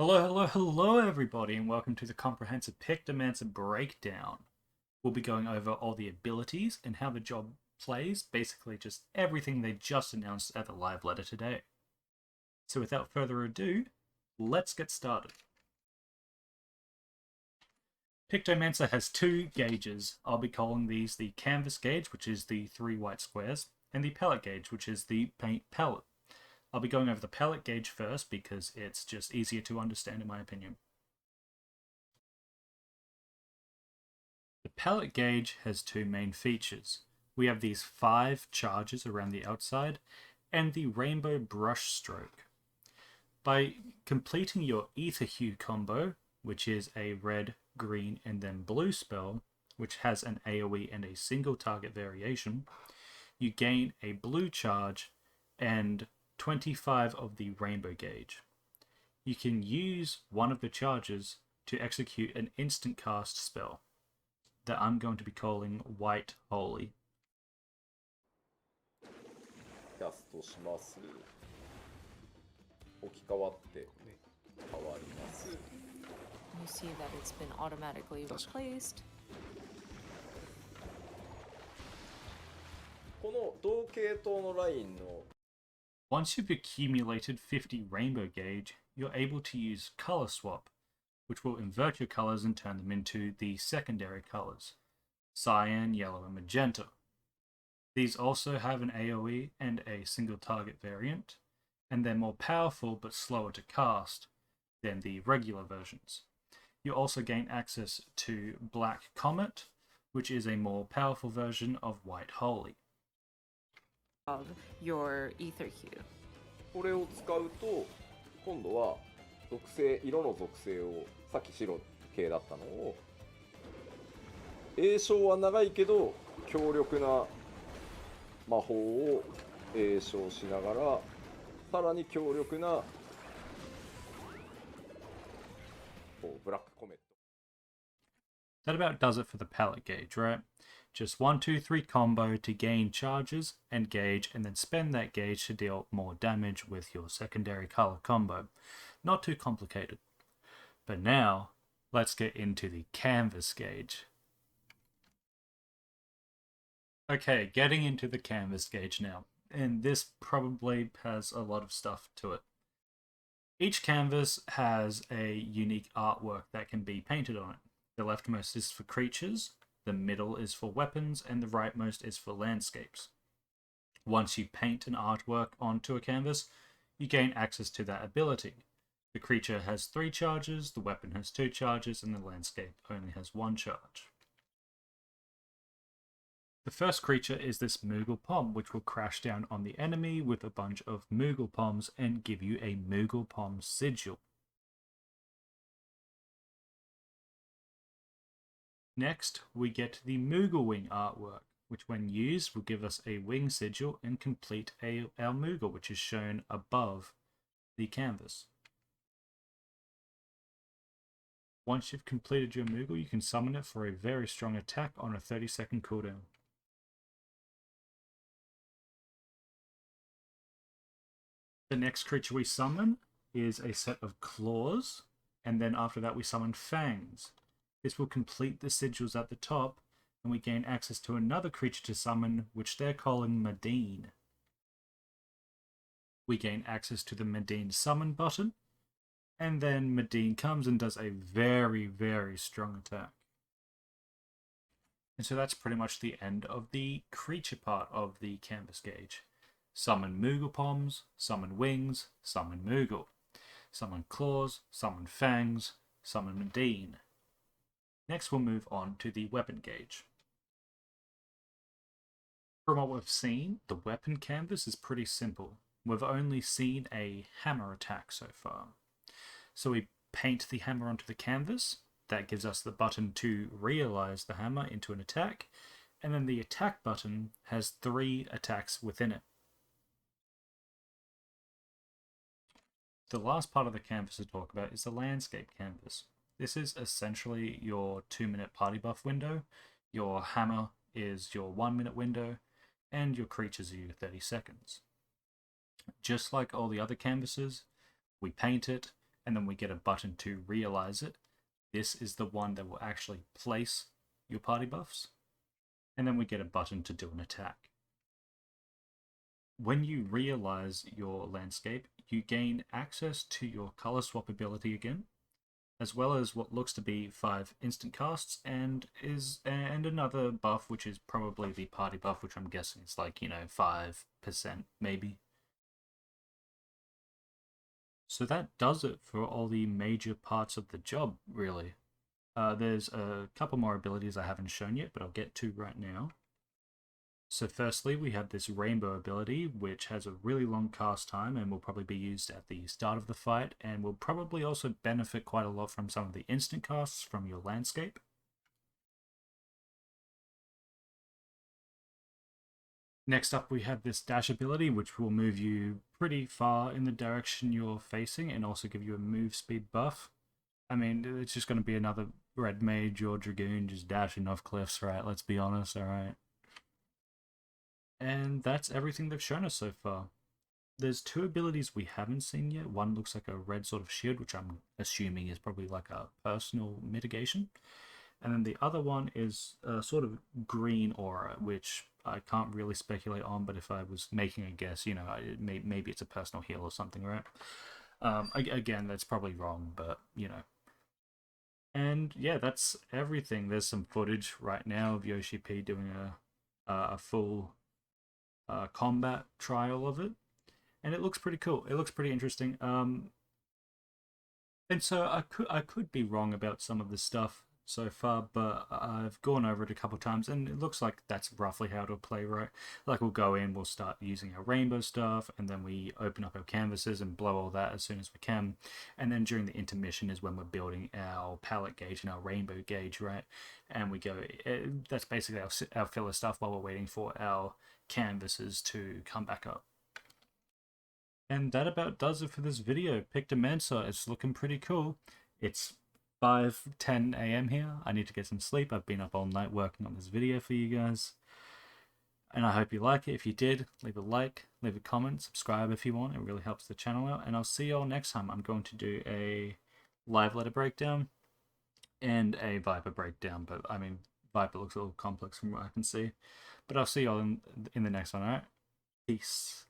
Hello everybody, and welcome to the comprehensive Pictomancer breakdown. We'll be going over all the abilities and how the job plays, basically just everything they just announced at the live letter today. So without further ado, let's get started. Pictomancer has two gauges. I'll be calling these the canvas gauge, which is the 3 white squares, and the pallet gauge, which is the paint palette. I'll be going over the pallet gauge first because it's just easier to understand in my opinion. The pallet gauge has two main features. We have these 5 charges around the outside and the rainbow brush stroke. By completing your ether hue combo, which is a red, green, and then blue spell, which has an AoE and a single target variation, you gain a blue charge and 25 of the rainbow gauge. You can use one of the charges to execute an instant cast spell that I'm going to be calling White Holy. キャストします。置き換わって変わります。 You see that it's been automatically replaced. この同系統のラインの Once you've accumulated 50 rainbow gauge, you're able to use color swap, which will invert your colors and turn them into the secondary colors, cyan, yellow, and magenta. These also have an AoE and a single target variant, and they're more powerful but slower to cast than the regular versions. You also gain access to Black Comet, which is a more powerful version of White Holy. Of your ether hue. これを使うと今度は属性色の属性をさっき白系だったのを詠唱は長いけど強力な魔法を詠唱しながらさらに強力なブラックコメット That about does it for the palette gauge, right? Just 1, 2, 3 combo to gain charges and gauge, and then spend that gauge to deal more damage with your secondary color combo. Not too complicated. But now, let's get into the canvas gauge. Okay, getting into the canvas gauge now, and this probably has a lot of stuff to it. Each canvas has a unique artwork that can be painted on it. The leftmost is for creatures, the middle is for weapons, and the rightmost is for landscapes. Once you paint an artwork onto a canvas, you gain access to that ability. The creature has 3 charges, the weapon has 2 charges, and the landscape only has 1 charge. The first creature is this Moogle Pom, which will crash down on the enemy with a bunch of Moogle Poms and give you a Moogle Pom sigil. Next, we get the Moogle Wing artwork, which when used will give us a wing sigil and complete our Moogle, which is shown above the canvas. Once you've completed your Moogle, you can summon it for a very strong attack on a 30-second cooldown. The next creature we summon is a set of claws, and then after that we summon fangs. This will complete the sigils at the top, and we gain access to another creature to summon, which they're calling Medine. We gain access to the Medine summon button, and then Medine comes and does a very, very strong attack. And so that's pretty much the end of the creature part of the canvas gauge. Summon Moogle Poms, summon Wings, summon Moogle. Summon Claws, summon Fangs, summon Medine. Next we'll move on to the weapon gauge. From what we've seen, the weapon canvas is pretty simple. We've only seen a hammer attack so far. So we paint the hammer onto the canvas. That gives us the button to realize the hammer into an attack. And then the attack button has 3 attacks within it. The last part of the canvas to talk about is the landscape canvas. This is essentially your 2-minute party buff window, your hammer is your 1-minute window, and your creatures are your 30 seconds. Just like all the other canvases, we paint it, and then we get a button to realize it. This is the one that will actually place your party buffs, and then we get a button to do an attack. When you realize your landscape, you gain access to your color swap ability again, as well as what looks to be 5 instant casts and another buff, which is probably the party buff, which I'm guessing is like, 5% maybe. So that does it for all the major parts of the job, really. There's a couple more abilities I haven't shown yet, but I'll get to right now. So firstly, we have this rainbow ability, which has a really long cast time and will probably be used at the start of the fight, and will probably also benefit quite a lot from some of the instant casts from your landscape. Next up, we have this dash ability, which will move you pretty far in the direction you're facing and also give you a move speed buff. I mean, it's just going to be another red mage or dragoon just dashing off cliffs, right? Let's be honest, alright? And that's everything they've shown us so far. There's 2 abilities we haven't seen yet. One looks like a red sort of shield, which I'm assuming is probably like a personal mitigation. And then the other one is a sort of green aura, which I can't really speculate on, but if I was making a guess, maybe it's a personal heal or something, right? Again, that's probably wrong, but, And yeah, that's everything. There's some footage right now of Yoshi P doing a full combat trial of it, and it looks pretty cool. It looks pretty interesting. And so I could be wrong about some of this stuff so far, but I've gone over it a couple times, and it looks like that's roughly how it'll play, right? Like we'll go in, we'll start using our rainbow stuff, and then we open up our canvases and blow all that as soon as we can. And then during the intermission is when we're building our pallet gauge and our rainbow gauge, right? And we go, that's basically our filler stuff while we're waiting for our canvases to come back up. And that about does it for this video. Pictomancer, it's looking pretty cool. It's 5:10 a.m. here. I need to get some sleep. I've been up all night working on this video for you guys. And I hope you like it. If you did, leave a like, leave a comment, subscribe if you want. It really helps the channel out. And I'll see you all next time. I'm going to do a live letter breakdown and a Viper breakdown. But I mean, Viper looks a little complex from what I can see. But I'll see you all in the next one, alright? Peace.